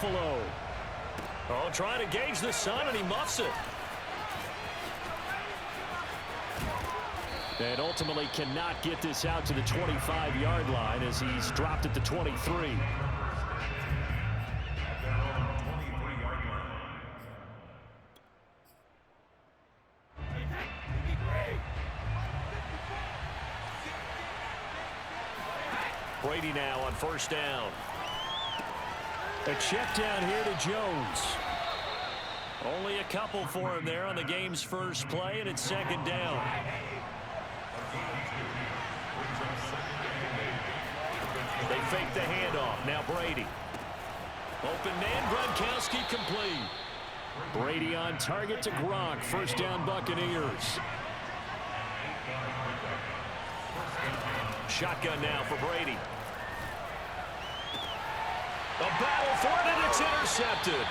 Buffalo. Oh, trying to gauge the sun, and he muffs it. And ultimately cannot get this out to the 25-yard line as he's dropped at the 23. Brady now on first down. A check down here to Jones. Only a couple for him there on the game's first play, and it's second down. They fake the handoff. Now Brady. Open man, Gronkowski complete. Brady on target to Gronk. First down, Buccaneers. Shotgun now for Brady. A battle for it, and it's intercepted.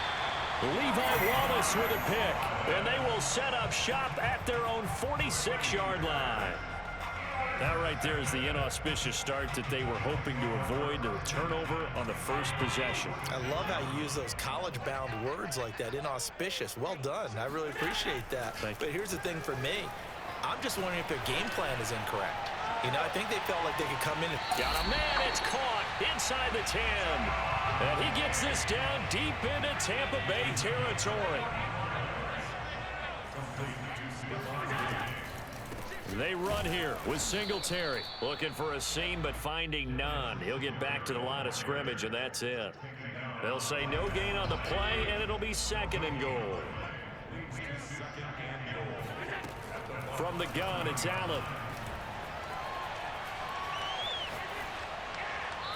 Levi Wallace with a pick, and they will set up shop at their own 46-yard line. That right there is the inauspicious start that they were hoping to avoid, the turnover on the first possession. I love how you use those college-bound words like that, inauspicious. Well done. I really appreciate that. But here's the thing for me. I'm just wondering if their game plan is incorrect. You know, I think they felt like they could come in and... Got a man, it's caught inside the 10. And he gets this down deep into Tampa Bay territory. They run here with Singletary. Looking for a seam, but finding none. He'll get back to the line of scrimmage, and that's it. They'll say no gain on the play, and it'll be second and goal. From the gun, it's Allen.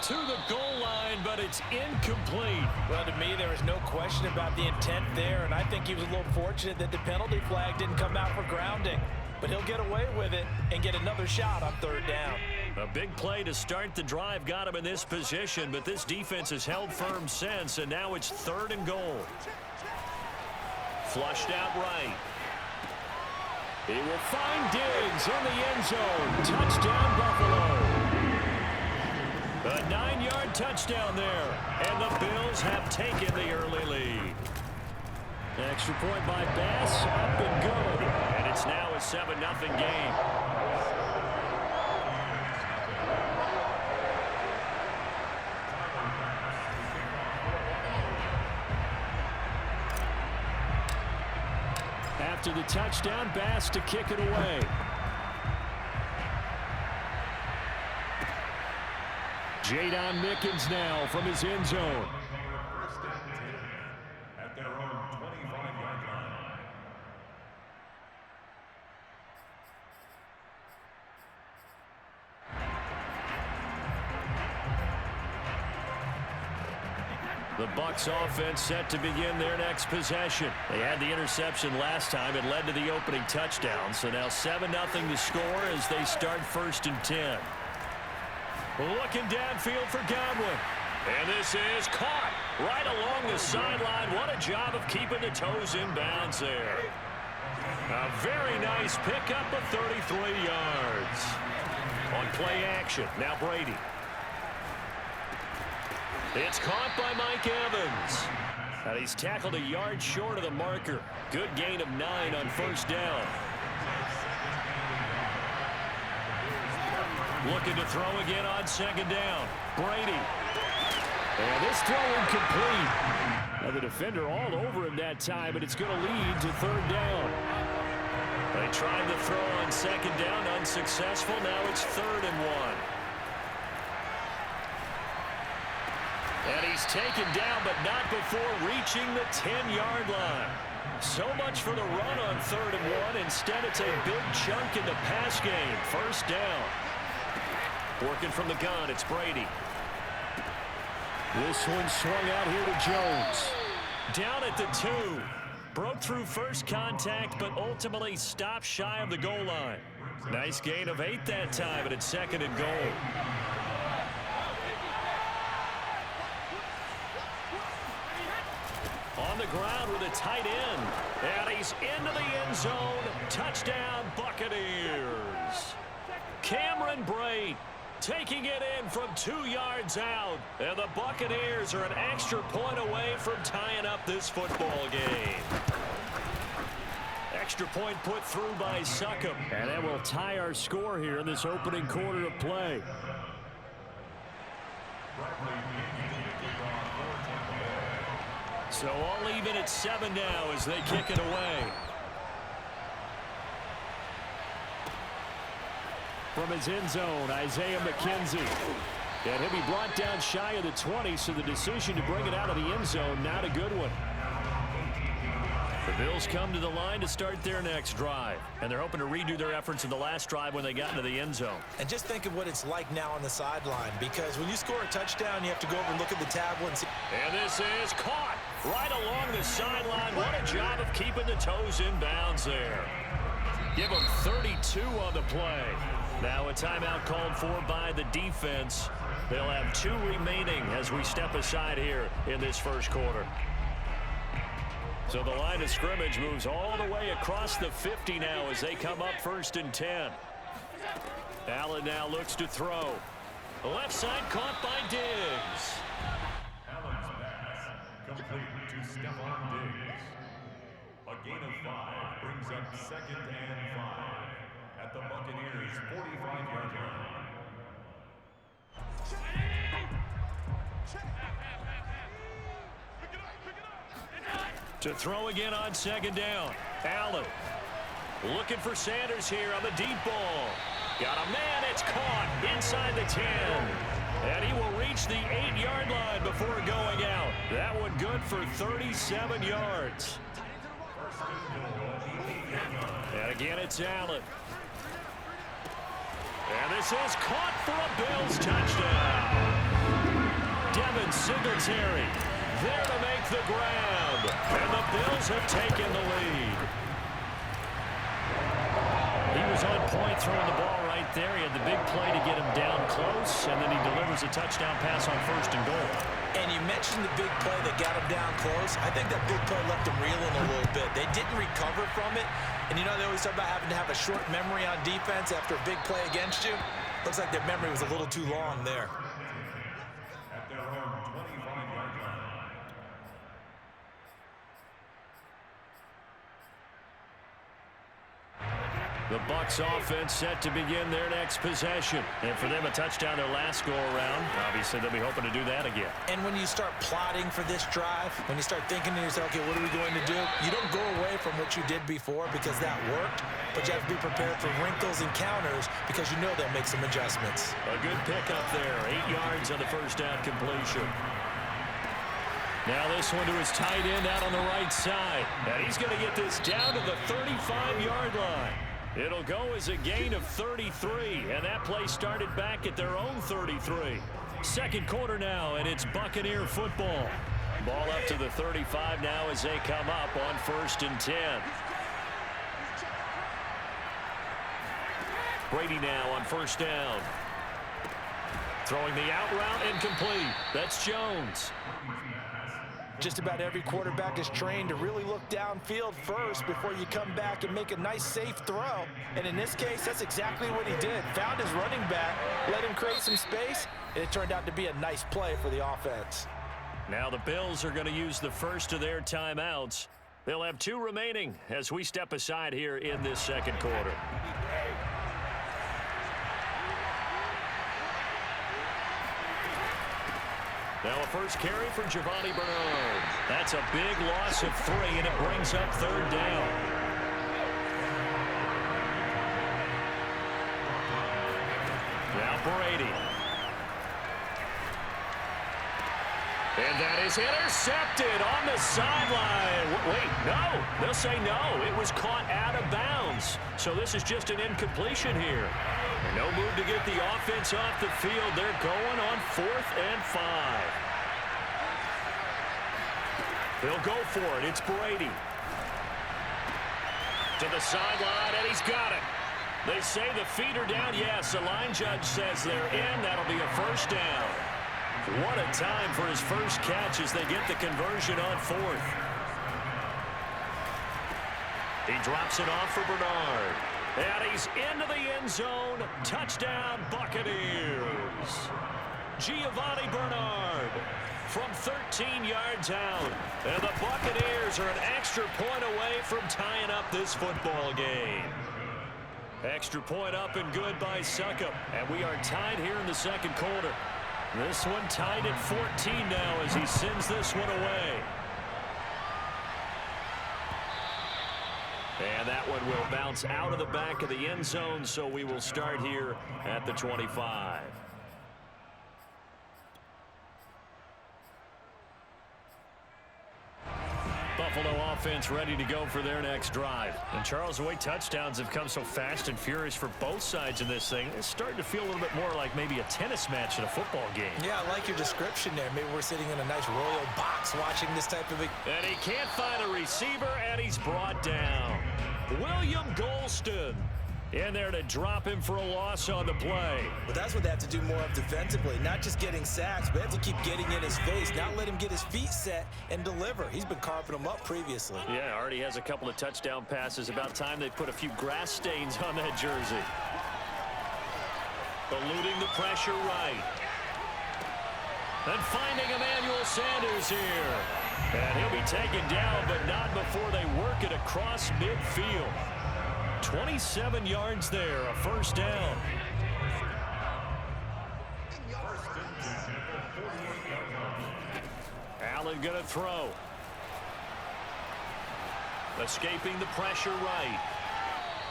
To the goal line, but it's incomplete. Well, to me, there was no question about the intent there, and I think he was a little fortunate that the penalty flag didn't come out for grounding. But he'll get away with it and get another shot on third down. A big play to start the drive got him in this position, but this defense has held firm since, and now it's third and goal. Flushed out right. He will find Diggs in the end zone. Touchdown, Buffalo. A 9-yard touchdown there, and the Bills have taken the early lead. Extra point by Bass, up and good, and it's now a 7-0 game. After the touchdown, Bass to kick it away. Jadon Mickens now from his end zone. At their own 25-yard line. The Bucs offense set to begin their next possession. They had the interception last time. It led to the opening touchdown. So now 7-0 to score as they start first and 10. Looking downfield for Godwin. And this is caught right along the sideline. What a job of keeping the toes in bounds there. A very nice pickup of 33 yards. On play action, now Brady. It's caught by Mike Evans. And he's tackled a yard short of the marker. Good gain of 9 on first down. Looking to throw again on second down. Brady. And this throw incomplete. Now the defender all over him that time, but it's going to lead to third down. They tried to throw on second down, unsuccessful. Now it's 3rd and 1. And he's taken down, but not before reaching the 10-yard line. So much for the run on 3rd and 1. Instead, it's a big chunk in the pass game. First down. Working from the gun, it's Brady. This one swung out here to Jones. Down at the 2. Broke through first contact, but ultimately stopped shy of the goal line. Nice gain of 8 that time, and it's 2nd and goal. On the ground with a tight end. And he's into the end zone. Touchdown, Buccaneers. Cameron Brate Taking it in from 2 yards out. And the Buccaneers are an extra point away from tying up this football game. Extra point put through by Succop. And that will tie our score here in this opening quarter of play. So all even at 7 now as they kick it away. From his end zone, Isaiah McKenzie. And he'll be brought down shy of the 20, so the decision to bring it out of the end zone, not a good one. The Bills come to the line to start their next drive. And they're hoping to redo their efforts in the last drive when they got into the end zone. And just think of what it's like now on the sideline, because when you score a touchdown, you have to go over and look at the tablet and see. And this is caught right along the sideline. What a job of keeping the toes in bounds there. Give them 32 on the play. Now a timeout called for by the defense. They'll have 2 remaining as we step aside here in this first quarter. So the line of scrimmage moves all the way across the 50 now as they come up 1st and 10. Allen now looks to throw. The left side caught by Diggs. Allen's pass complete to Stephon Diggs. A gain of 5 brings up 2nd and 5 at the Buccaneers' 45-yard line. To throw again on 2nd down. Allen looking for Sanders here on the deep ball. Got a man, it's caught inside the 10. And he will reach the 8-yard line before going out. That one good for 37 yards. And again, it's Allen. And this is caught for a Bills touchdown. Devin Singletary there to make the grab. And the Bills have taken the lead. He was on point throwing the ball right there. He had the big play to get him down close, and then he delivers a touchdown pass on 1st and goal. And you mentioned the big play that got him down close. I think that big play left him reeling a little bit. They didn't recover from it. And you know they always talk about having to have a short memory on defense after a big play against you. Looks like their memory was a little too long there. At their own 25-yard line. The Bucs offense set to begin their next possession. And for them, a touchdown their last go-around. Obviously, they'll be hoping to do that again. And when you start plotting for this drive, when you start thinking to yourself, okay, what are we going to do? You don't go away from what you did before because that worked, but you have to be prepared for wrinkles and counters because you know they'll make some adjustments. A good pickup there. 8 yards on the first down completion. Now this one to his tight end out on the right side. And he's going to get this down to the 35-yard line. It'll go as a gain of 33, and that play started back at their own 33. Second quarter now, and it's Buccaneer football. Ball up to the 35 now as they come up on 1st and 10. Brady now on 1st down. Throwing the out route incomplete. That's Jones. Just about every quarterback is trained to really look downfield first before you come back and make a nice, safe throw. And in this case, that's exactly what he did. Found his running back, let him create some space, and it turned out to be a nice play for the offense. Now the Bills are going to use the first of their timeouts. They'll have 2 remaining as we step aside here in this second quarter. Now a first carry for Giovanni Bernard. That's a big loss of 3, and it brings up 3rd down. Now Brady. And that is intercepted on the sideline. Wait, no. They'll say no. It was caught out of bounds. So this is just an incompletion here. No move to get the offense off the field. They're going on 4th and 5. They'll go for it. It's Brady. To the sideline, and he's got it. They say the feet are down. Yes, the line judge says they're in. That'll be a 1st down. What a time for his first catch as they get the conversion on 4th. He drops it off for Bernard. And he's into the end zone. Touchdown, Buccaneers. Giovanni Bernard from 13 yards out. And the Buccaneers are an extra point away from tying up this football game. Extra point up and good by Succop. And we are tied here in the second quarter. This one tied at 14 now as he sends this one away. And that one will bounce out of the back of the end zone, so we will start here at the 25. Buffalo offense ready to go for their next drive. And Charles, the way touchdowns have come so fast and furious for both sides in this thing, it's starting to feel a little bit more like maybe a tennis match in a football game. Yeah, I like your description there. Maybe we're sitting in a nice royal box watching this type of... And he can't find a receiver, and he's brought down. William Golston in there to drop him for a loss on the play. But that's what they have to do more of defensively, not just getting sacks, but they have to keep getting in his face, not let him get his feet set and deliver. He's been carving them up previously. Yeah, already has a couple of touchdown passes. About time they put a few grass stains on that jersey. Eluding the pressure right. And finding Emmanuel Sanders here. And he'll be taken down, but not before they work it across midfield. 27 yards there, a first down. Allen going to throw. Escaping the pressure right.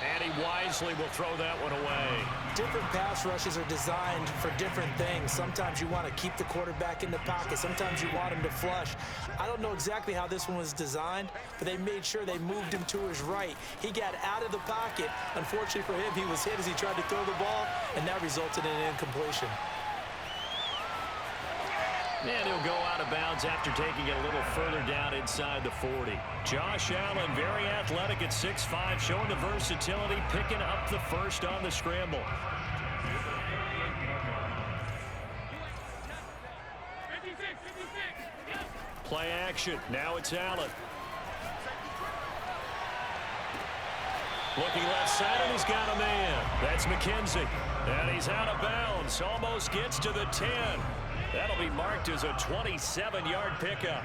And he wisely will throw that one away. Different pass rushes are designed for different things. Sometimes you want to keep the quarterback in the pocket. Sometimes you want him to flush. I don't know exactly how this one was designed, but they made sure they moved him to his right. He got out of the pocket. Unfortunately for him, he was hit as he tried to throw the ball, and that resulted in an incompletion. And he'll go out of bounds after taking it a little further down inside the 40. Josh Allen, very athletic at 6'5", showing the versatility, picking up the first on the scramble. Play action. Now it's Allen. Looking left side, and he's got a man. That's McKenzie. And he's out of bounds. Almost gets to the 10. That'll be marked as a 27-yard pickup.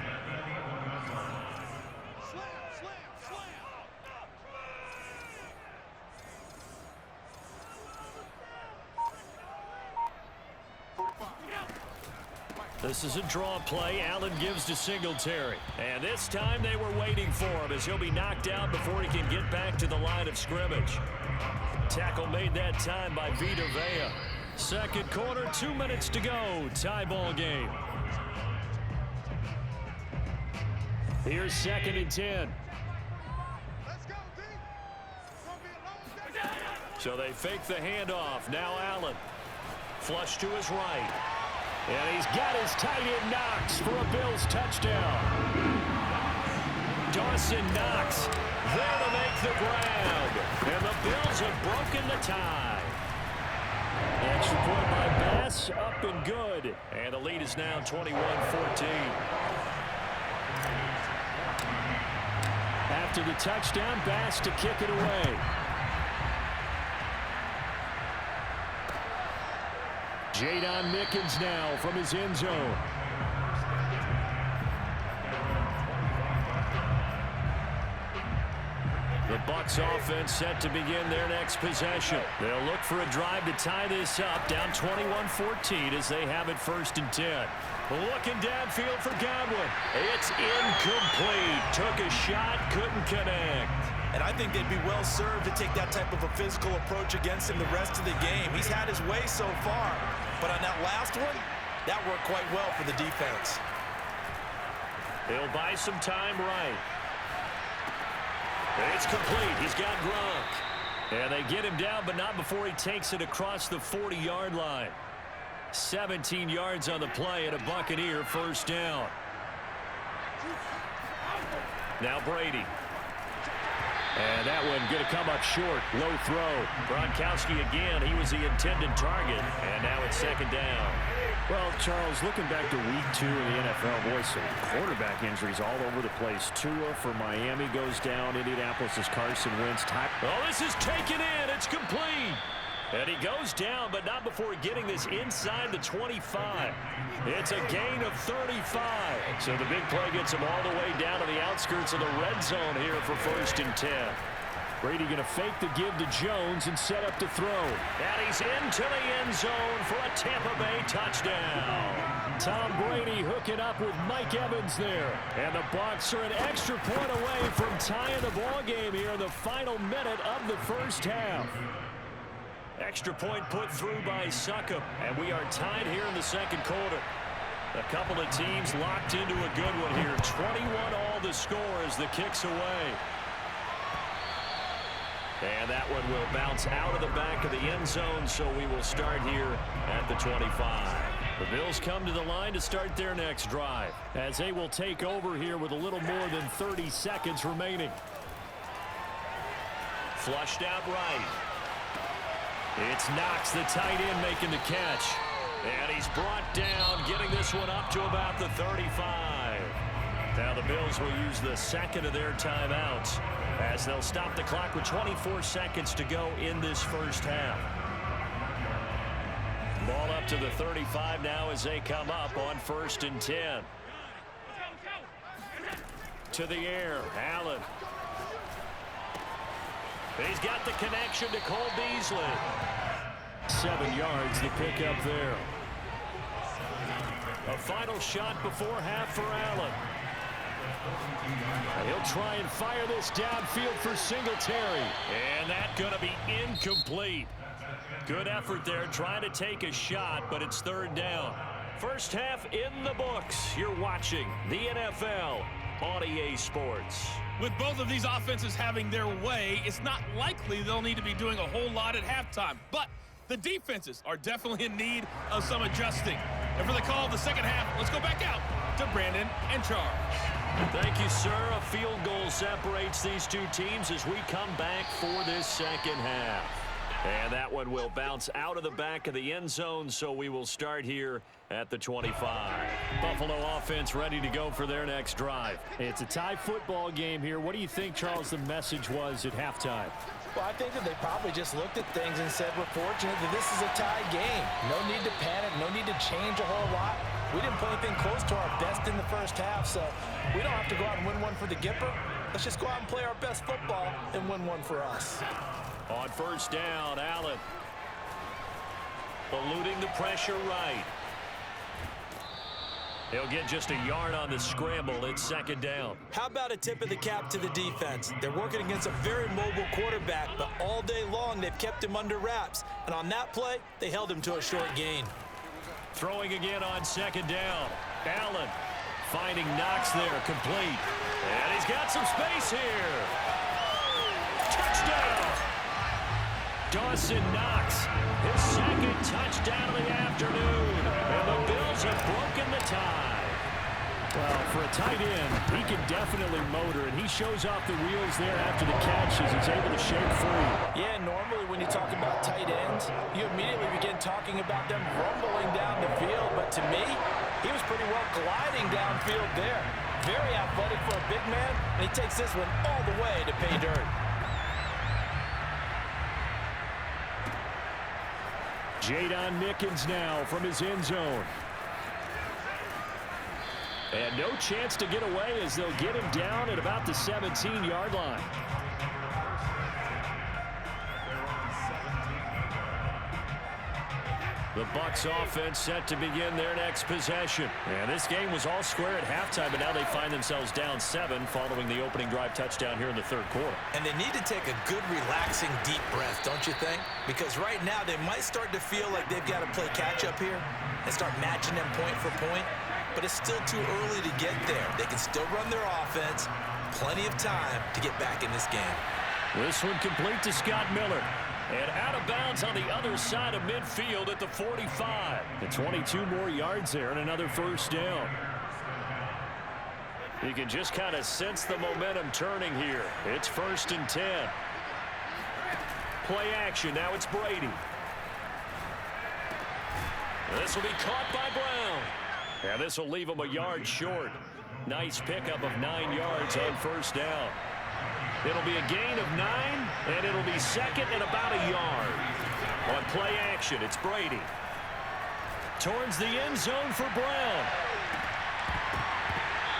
This is a draw play. Allen gives to Singletary. And this time they were waiting for him as he'll be knocked out before he can get back to the line of scrimmage. Tackle made that time by Vita Vea. Second quarter, 2 minutes to go. Tie ball game. Here's 2nd and 10. So they fake the handoff. Now Allen. Flush to his right. And he's got his tight end Knox for a Bills touchdown. Dawson Knox there to make the grab. And the Bills have broken the tie. Extra point by Bass, up and good. And the lead is now 21-14. After the touchdown, Bass to kick it away. Jadon Mickens now from his end zone. The Bucs offense set to begin their next possession. They'll look for a drive to tie this up, down 21-14 as they have it 1st and 10. Looking downfield for Godwin. It's incomplete. Took a shot, couldn't connect. And I think they'd be well served to take that type of a physical approach against him the rest of the game. He's had his way so far. But on that last one, that worked quite well for the defense. He'll buy some time right. It's complete. He's got Gronk. And they get him down, but not before he takes it across the 40-yard line. 17 yards on the play and a Buccaneer first down. Now Brady. And that one going to come up short. Low throw. Gronkowski again. He was the intended target. And now it's 2nd down. Well, Charles, looking back to week 2 in the NFL, boy, some quarterback injuries all over the place. Tua for Miami goes down. Indianapolis' Carson Wentz. Oh, this is taken in. It's complete. And he goes down, but not before getting this inside the 25. It's a gain of 35. So the big play gets him all the way down to the outskirts of the red zone here for 1st and 10. Brady going to fake the give to Jones and set up to throw. And he's into the end zone for a Tampa Bay touchdown. Tom Brady hooking up with Mike Evans there. And the Bucs are an extra point away from tying the ball game here in the final minute of the first half. Extra point put through by Succop. And we are tied here in the second quarter. A couple of teams locked into a good one here. 21 all the score as the kick's away. And that one will bounce out of the back of the end zone, so we will start here at the 25. The Bills come to the line to start their next drive, as they will take over here with a little more than 30 seconds remaining. Flushed out right. It's Knox, the tight end, making the catch. And he's brought down, getting this one up to about the 35. Now the Bills will use the second of their timeouts, as they'll stop the clock with 24 seconds to go in this first half. Ball up to the 35 now as they come up on 1st and 10. To the air, Allen. He's got the connection to Cole Beasley. 7 yards, the pickup there. A final shot before half for Allen. He'll try and fire this downfield for Singletary. And that's going to be incomplete. Good effort there trying to take a shot, but it's 3rd down. First half in the books. You're watching the NFL on EA Sports. With both of these offenses having their way, it's not likely they'll need to be doing a whole lot at halftime. But the defenses are definitely in need of some adjusting. And for the call of the second half, let's go back out to Brandon and Charles. Thank you, sir. A field goal separates these two teams as we come back for this second half. And that one will bounce out of the back of the end zone, so we will start here at the 25. Buffalo offense ready to go for their next drive. It's a tie football game here. What do you think, Charles, the message was at halftime? Well, I think that they probably just looked at things and said, we're fortunate that this is a tie game. No need to panic, no need to change a whole lot. We didn't play anything close to our best in the first half, so we don't have to go out and win one for the Gipper. Let's just go out and play our best football and win one for us. On 1st down, Allen. Eluding the pressure right. He'll get just a yard on the scramble. It's 2nd down. How about a tip of the cap to the defense? They're working against a very mobile quarterback, but all day long they've kept him under wraps. And on that play, they held him to a short gain. Throwing again on 2nd down. Allen finding Knox there, complete. And he's got some space here. Touchdown! Dawson Knox, his 2nd touchdown of the afternoon. And the Bills have broken the tie. Well, for a tight end, he can definitely motor, and he shows off the wheels there after the catch as he's able to shake free. Yeah, normally when you talk about tight ends, you immediately begin talking about them rumbling down the field. But to me, he was pretty well gliding downfield there. Very athletic for a big man, and he takes this one all the way to pay dirt. Jadon Mickens now from his end zone. And no chance to get away as they'll get him down at about the 17-yard line. The Bucs offense set to begin their next possession. And this game was all square at halftime, but now they find themselves down 7 following the opening drive touchdown here in the 3rd quarter. And they need to take a good, relaxing, deep breath, don't you think? Because right now they might start to feel like they've got to play catch-up here and start matching them point for point. But it's still too early to get there. They can still run their offense. Plenty of time to get back in this game. This one complete to Scott Miller. And out of bounds on the other side of midfield at the 45. The 22 more yards there and another 1st down. You can just kind of sense the momentum turning here. It's 1st and 10. Play action. Now it's Brady. This will be caught by Brown. And this will leave him a yard short. Nice pickup of 9 yards on first down. It'll be a gain of 9, and it'll be second and about a yard. On play action, it's Brady. Towards the end zone for Brown.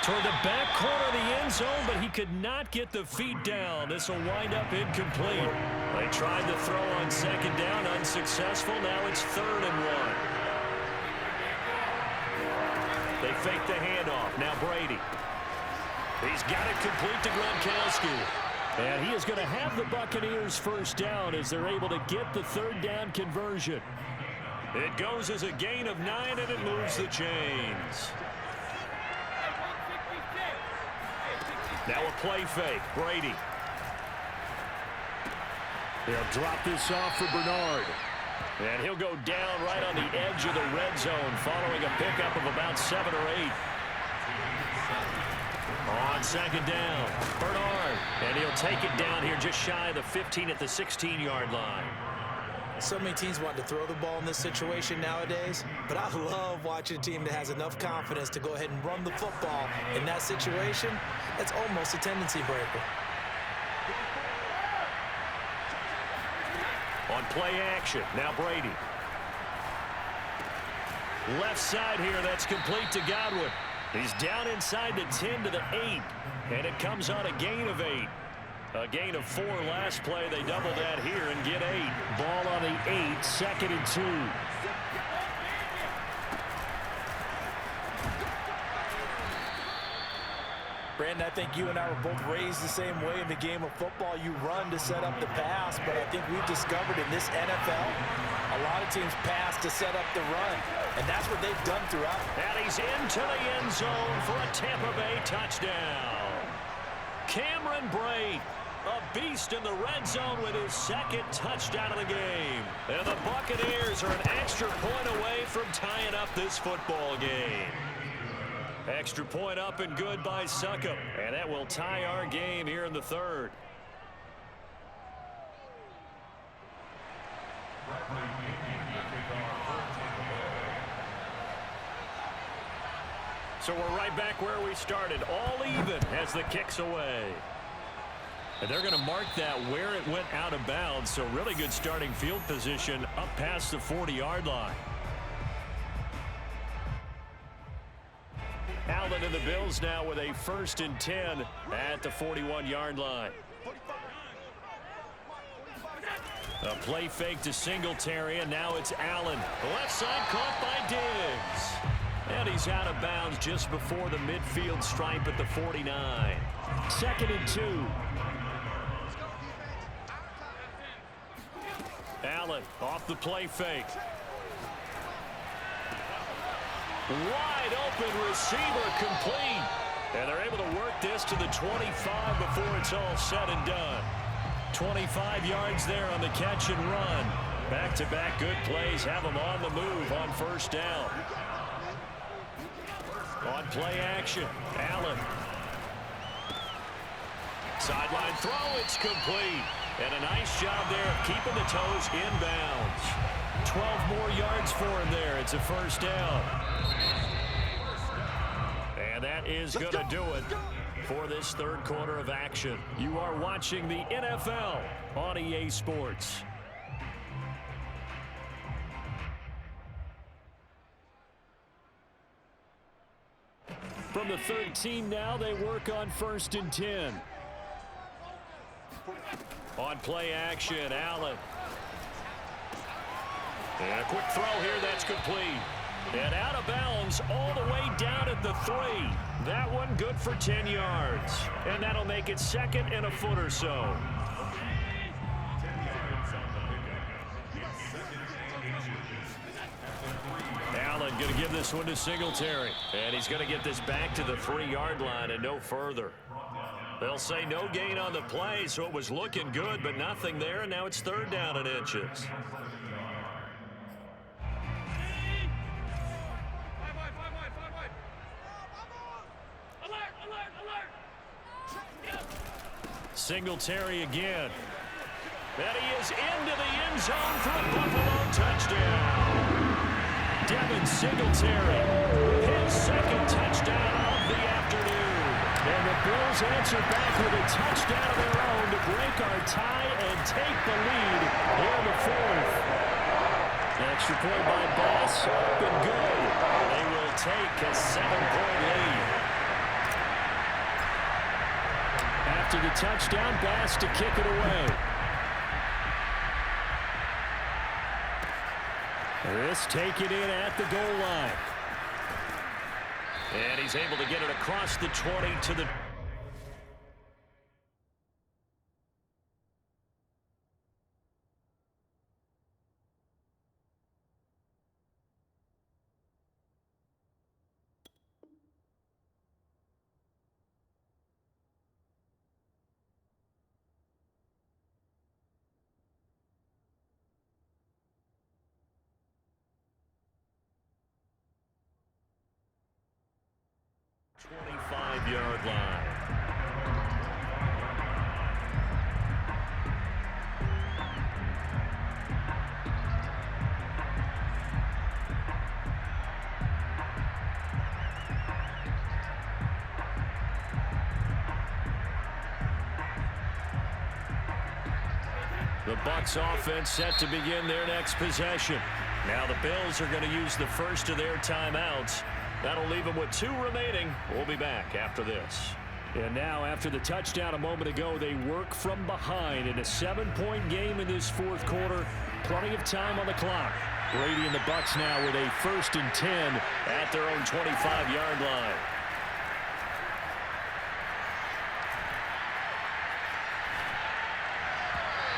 Toward the back corner of the end zone, but he could not get the feet down. This will wind up incomplete. They tried to throw on second down, unsuccessful. Now it's 3rd and 1. They fake the handoff. Now Brady. He's got it complete to Gronkowski. And he is going to have the Buccaneers first down as they're able to get the 3rd down conversion. It goes as a gain of 9, and it moves the chains. Now a play fake. Brady. They'll drop this off for Bernard. And he'll go down right on the edge of the red zone following a pickup of about 7 or 8. On second down, Bernard. And he'll take it down here just shy of the 15 at the 16-yard line. So many teams want to throw the ball in this situation nowadays, but I love watching a team that has enough confidence to go ahead and run the football. In that situation, that's almost a tendency breaker. On play action, now Brady. Left side here, that's complete to Godwin. He's down inside the 10 to the 8, and it comes on a gain of 8. A gain of 4 last play. They double that here and get 8. Ball on the 8, 2nd and 2. Brandon, I think you and I were both raised the same way in the game of football. You run to set up the pass, but I think we've discovered in this NFL, a lot of teams pass to set up the run, and that's what they've done throughout. And he's into the end zone for a Tampa Bay touchdown. Cameron Brate, a beast in the red zone with his 2nd touchdown of the game. And the Buccaneers are an extra point away from tying up this football game. Extra point up and good by Succop. And that will tie our game here in the 3rd. So we're right back where we started. All even as the kick's away. And they're going to mark that where it went out of bounds. So really good starting field position up past the 40-yard line. Allen and the Bills now with a 1st and 10 at the 41-yard line. A play fake to Singletary, and now it's Allen. Left side caught by Diggs. And he's out of bounds just before the midfield stripe at the 49. 2nd and 2. Allen off the play fake. Wide open receiver complete. And they're able to work this to the 25 before it's all said and done. 25 yards there on the catch and run. Back-to-back good plays have them on the move on first down. On play action, Allen. Sideline throw, it's complete. And a nice job there of keeping the toes inbounds. 12 more yards for him there. It's a first down. And that is going to do it for this 3rd quarter of action. You are watching the NFL on EA Sports. From the 13 now, they work on 1st and 10. On play action, Allen. And a quick throw here, that's complete. And out of bounds all the way down at the 3. That one good for 10 yards. And that'll make it 2nd and a foot or so. Allen going to give this one to Singletary. And he's going to get this back to the 3-yard line and no further. They'll say no gain on the play, so it was looking good, but nothing there, and now it's 3rd down and inches. Singletary again. And he is into the end zone for a Buffalo touchdown. 7, Singletary. His second touchdown of the afternoon. And the Bills answer back with a touchdown of their own to break our tie and take the lead here in the fourth. Extra point by Bass, up and good. They will take a 7-point lead. After the touchdown, Bass to kick it away. This taken in at the goal line. And he's able to get it across the 20 to the... Yard line. The Bucs offense set to begin their next possession. Now the Bills are going to use the first of their timeouts. That'll leave them with 2 remaining. We'll be back after this. And now, after the touchdown a moment ago, they work from behind in a 7-point game in this fourth quarter. Plenty of time on the clock. Brady and the Bucs now with a 1st and 10 at their own 25-yard line.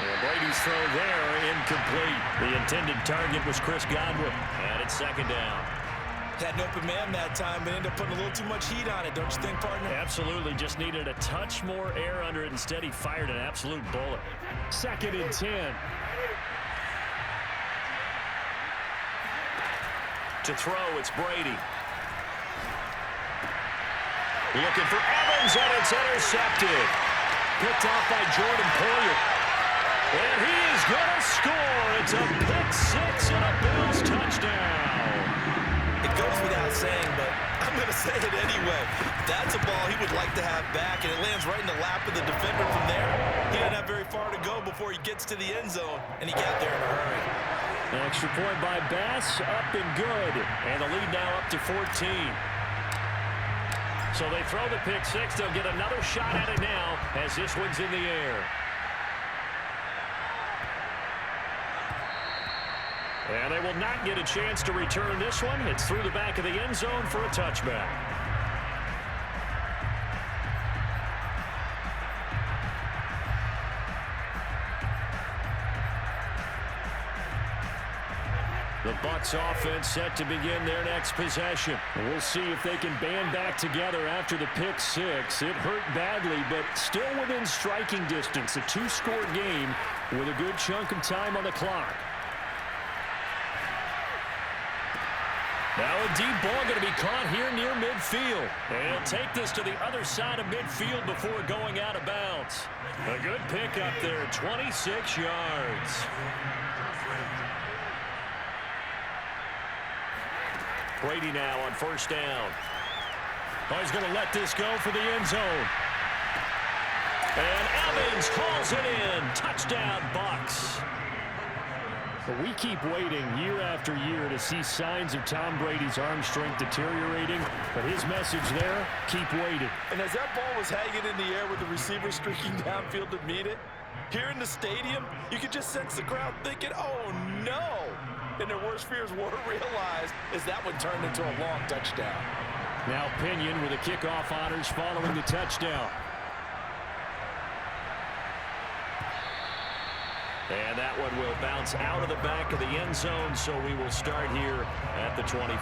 And Brady's throw there, incomplete. The intended target was Chris Godwin. And it's 2nd down. Had an open man that time, but ended up putting a little too much heat on it, don't you think, partner? Absolutely. Just needed a touch more air under it. Instead, he fired an absolute bullet. 2nd and 10. To throw, it's Brady. Looking for Evans, and it's intercepted. Picked off by Jordan Poyer. And he is going to score. It's a pick 6 and a Bills touchdown. It goes without saying, but I'm going to say it anyway. That's a ball he would like to have back, and it lands right in the lap of the defender from there. He didn't have very far to go before he gets to the end zone, and he got there in a hurry. An extra point by Bass, up and good. And the lead now up to 14. So they throw the pick 6. They'll get another shot at it now as this one's in the air. And they will not get a chance to return this one. It's through the back of the end zone for a touchback. The Bucs offense set to begin their next possession. We'll see if they can band back together after the pick 6. It hurt badly, but still within striking distance. A 2-score game with a good chunk of time on the clock. Now a deep ball going to be caught here near midfield. And he'll take this to the other side of midfield before going out of bounds. A good pick up there, 26 yards. Brady now on 1st down. Oh, he's going to let this go for the end zone. And Evans hauls it in. Touchdown, Bucs. But we keep waiting year after year to see signs of Tom Brady's arm strength deteriorating. But his message there, keep waiting. And as that ball was hanging in the air with the receiver streaking downfield to meet it, here in the stadium, you could just sense the crowd thinking, oh, no. And their worst fears were realized as that one turned into a long touchdown. Now Pinion with the kickoff honors following the touchdown. And that one will bounce out of the back of the end zone, so we will start here at the 25.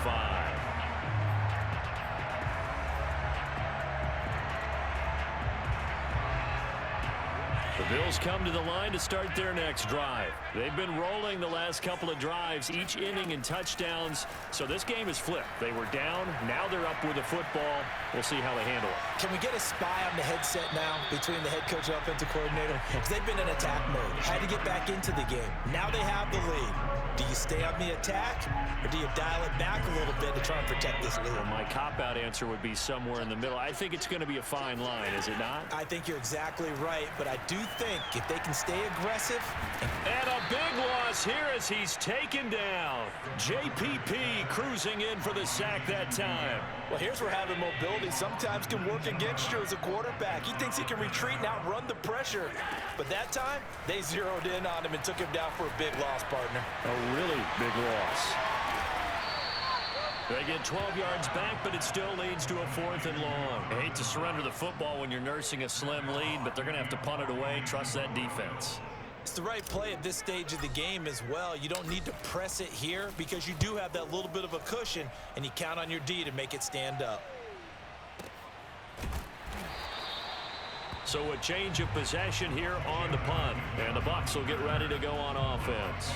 The Bills come to the line to start their next drive. They've been rolling the last couple of drives, each inning in touchdowns. So this game is flipped. They were down. Now they're up with the football. We'll see how they handle it. Can we get a spy on the headset now between the head coach and offensive coordinator? Because they've been in attack mode. Had to get back into the game. Now they have the lead. Do you stay on the attack, or do you dial it back a little bit to try and protect this lead? Well, my cop-out answer would be somewhere in the middle. I think it's going to be a fine line, is it not? I think you're exactly right, but I do think if they can stay aggressive. And a big loss here as he's taken down. JPP cruising in for the sack that time. Well, here's where having mobility sometimes can work against you as a quarterback. He thinks he can retreat and outrun the pressure. But that time, they zeroed in on him and took him down for a big loss, partner. A really big loss. They get 12 yards back, but it still leads to a 4th and long. I hate to surrender the football when you're nursing a slim lead, but they're going to have to punt it away. Trust that defense. It's the right play at this stage of the game as well. You don't need to press it here because you do have that little bit of a cushion, and you count on your D to make it stand up. So a change of possession here on the punt, and the Bucs will get ready to go on offense.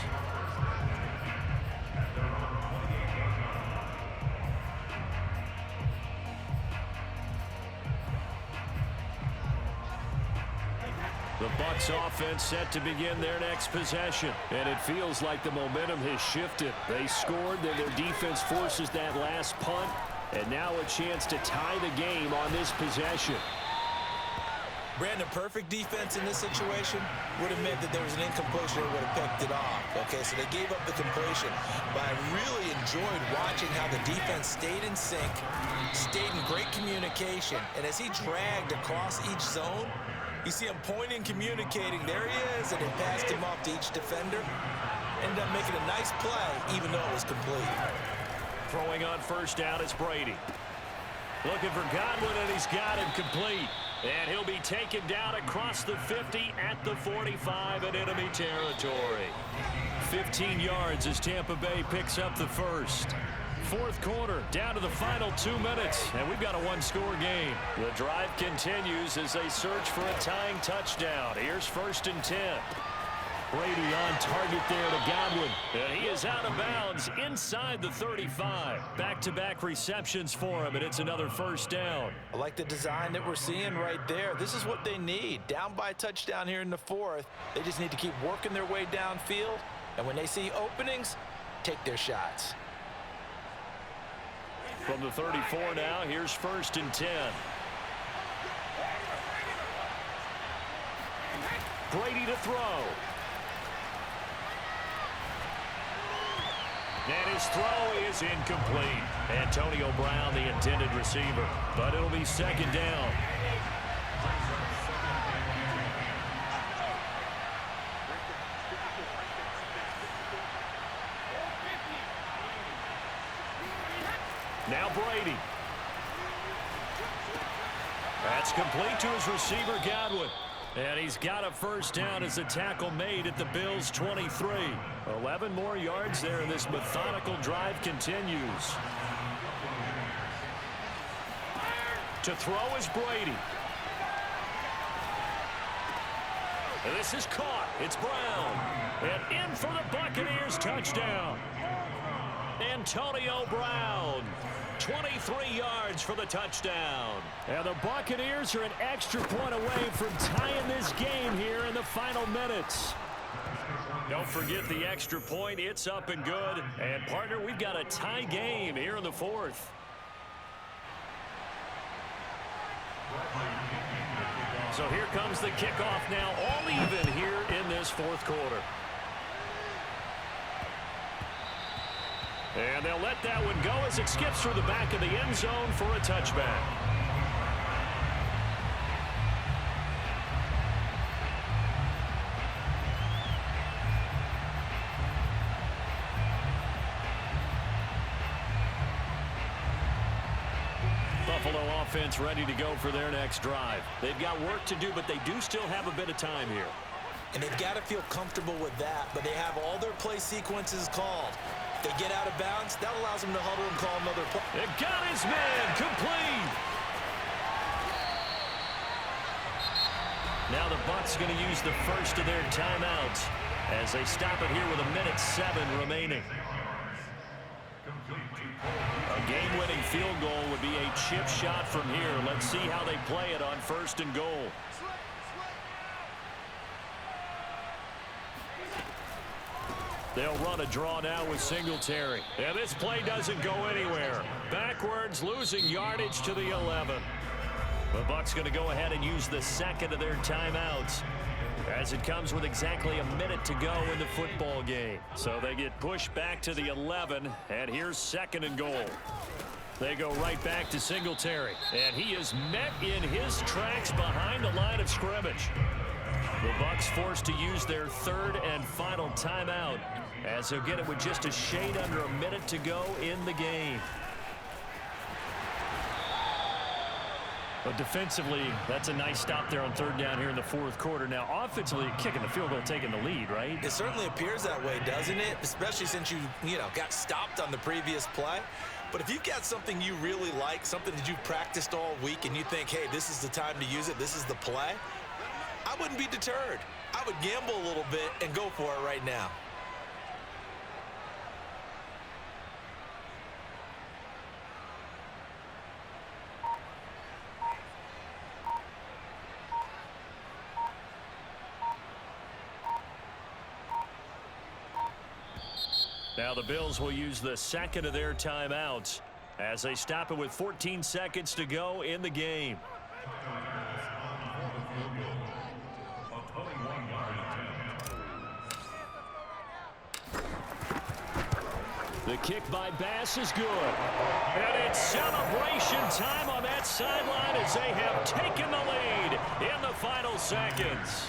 The Bucs offense set to begin their next possession. And it feels like the momentum has shifted. They scored, then their defense forces that last punt. And now a chance to tie the game on this possession. Brandon, perfect defense in this situation would have meant that there was an incompletion or would have picked it off. Okay, so they gave up the completion. But I really enjoyed watching how the defense stayed in sync, stayed in great communication. And as he dragged across each zone, you see him pointing, communicating. There he is, and it passed him off to each defender. Ended up making a nice play, even though it was complete. Throwing on first down is Brady. Looking for Godwin, and he's got him complete. And he'll be taken down across the 50 at the 45 in enemy territory. 15 yards as Tampa Bay picks up the first. 4th quarter, down to the final 2 minutes, and we've got a one-score game. The drive continues as they search for a tying touchdown. Here's 1st and 10. Brady on target there to Godwin, and he is out of bounds inside the 35. Back-to-back receptions for him, and it's another first down. I like the design that we're seeing right there. This is what they need. Down by a touchdown here in the 4th. They just need to keep working their way downfield, and when they see openings, take their shots. From the 34 now, here's 1st and 10. Brady to throw. And his throw is incomplete. Antonio Brown, the intended receiver. But it'll be 2nd down. Now Brady. That's complete to his receiver, Godwin. And he's got a first down as the tackle made at the Bills' 23. 11 more yards there, and this methodical drive continues. To throw is Brady. And this is caught. It's Brown. And in for the Buccaneers touchdown. Antonio Brown. 23 yards for the touchdown. And the Buccaneers are an extra point away from tying this game here in the final minutes. Don't forget the extra point. It's up and good. And, partner, we've got a tie game here in the 4th. So here comes the kickoff now, all even here in this 4th quarter. And they'll let that one go as it skips through the back of the end zone for a touchback. Buffalo offense ready to go for their next drive. They've got work to do, but they do still have a bit of time here. And they've got to feel comfortable with that, but they have all their play sequences called. They get out of bounds, that allows them to huddle and call another play. It got his man complete. Now the Bucs going to use the first of their timeouts as they stop it here with 1:07 remaining. A game-winning field goal would be a chip shot from here. Let's see how they play it on 1st and goal. They'll run a draw now with Singletary. And this play doesn't go anywhere. Backwards, losing yardage to the 11. The Bucs going to go ahead and use the second of their timeouts as it comes with exactly a minute to go in the football game. So they get pushed back to the 11, and here's 2nd and goal. They go right back to Singletary, and he is met in his tracks behind the line of scrimmage. The Bucs forced to use their 3rd and final timeout as they'll get it with just a shade under a minute to go in the game. But defensively, that's a nice stop there on 3rd down here in the 4th quarter. Now, offensively, kicking the field goal, taking the lead, right? It certainly appears that way, doesn't it? Especially since you got stopped on the previous play. But if you've got something you really like, something that you've practiced all week, and you think, hey, this is the time to use it, this is the play, I wouldn't be deterred. I would gamble a little bit and go for it right now. Now the Bills will use the second of their timeouts as they stop it with 14 seconds to go in the game. The kick by Bass is good. And it's celebration time on that sideline as they have taken the lead in the final seconds.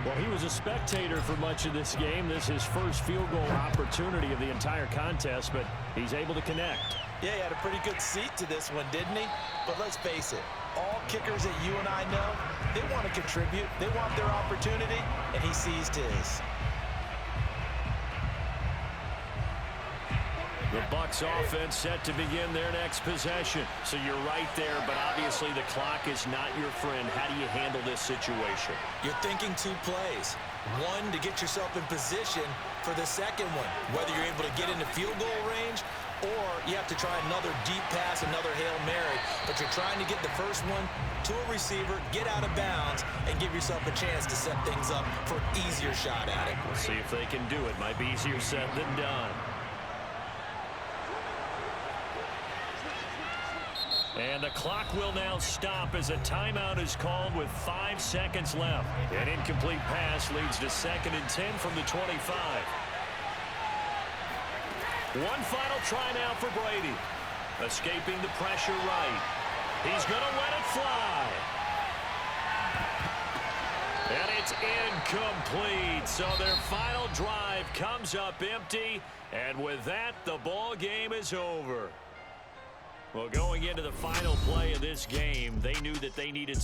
Well, he was a spectator for much of this game. This is his first field goal opportunity of the entire contest, but he's able to connect. Yeah, he had a pretty good seat to this one, didn't he? But let's face it, all kickers that you and I know, they want to contribute. They want their opportunity, and he seized his. The Bucs offense set to begin their next possession. So you're right there, but obviously the clock is not your friend. How do you handle this situation? You're thinking 2 plays. One, to get yourself in position for the second one, whether you're able to get into field goal range or you have to try another deep pass, another Hail Mary. But you're trying to get the first one to a receiver, get out of bounds, and give yourself a chance to set things up for an easier shot at it. We'll see if they can do it. Might be easier said than done. And the clock will now stop as a timeout is called with 5 seconds left. An incomplete pass leads to 2nd and 10 from the 25. One final try now for Brady. Escaping the pressure right. He's going to let it fly. And it's incomplete. So their final drive comes up empty. And with that, the ball game is over. Well, going into the final play of this game, they knew that they needed